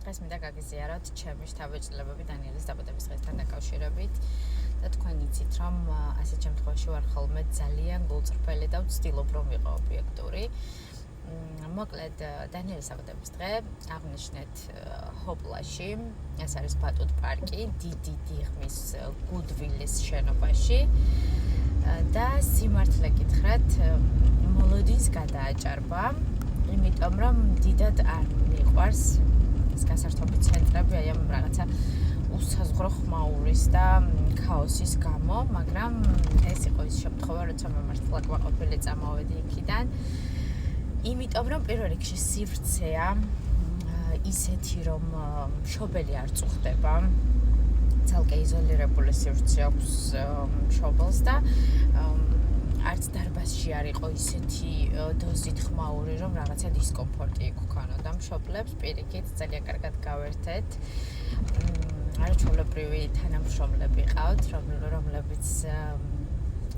დღეს მინდა გაგიზიაროთ ჩემი შთაბეჭდილებები დანიელის დაბადების დღესთან დაკავშირებით და თქვენ იცით, რომ ასეთ შემთხვევაში ვარ ხოლმე ძალიან გულწრფელი და ვცდილობ რომ ვიყო ობიექტური. მოკლედ, დანიელის დაბადების დღე აღნიშნეთ ჰოპლაში, ეს არის ბატუტ პარკი, დიდი დიღმის გუდვილის შენობაში და სიმართლე გითხრათ, მოლოდინს გადააჭარბა, იმიტომ რომ დიდად არ მიყვარს ეს გასართობი ცენტრები, აი ამ რაღაცა უსაზღვრო ხმაურის და ქაოსის გამო, მაგრამ ეს იყო ის შემთხვევა, როცა მე მართლა კვაყოფილი წამოვედი იქიდან. იმიტომ რომ პირველ რიგში სივრცეა ისეთი რომ მშობელი არ წუხდება, ცალკე იზოლირებული სივრცე აქვს მშობელს და არც დარბაზში არ იყო ისეთი დოზით ხმაური, რომ რაღაცა დისკომფორტი იქქონოდა მშობლებს, პირიქით ძალიან კარგად გავერთეთ. არაჩვეულებრივი თანამშრომლები ყავთ, რომლებიც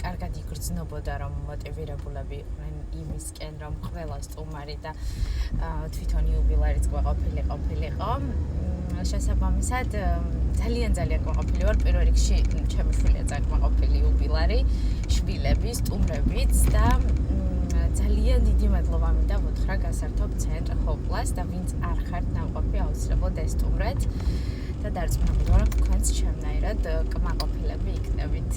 კარგად იგრძნობოდა, რომ მოტივირებულები იყვნენ იმისკენ, რომ ყველა სტუმარი და თვითონ იუბილარიც ყოფილიყო. შესაბამისად, ძალიან ყოფილი ვარ პირველ რიგში ჩემი შვილია ყოფილი იუბილარი, შვილები, სტუმრებიც და ძალიან დიდი მადლობა მინდა ვუთხრა გასართობ ცენტრ ჰოპლას და ვინც არ ხართ ნამყოფი აუცილებლად ესტუმრეთ და დარწმუნებული ვარ, რომ თქვენც ჩემნაირად კმაყოფილები იქნებით.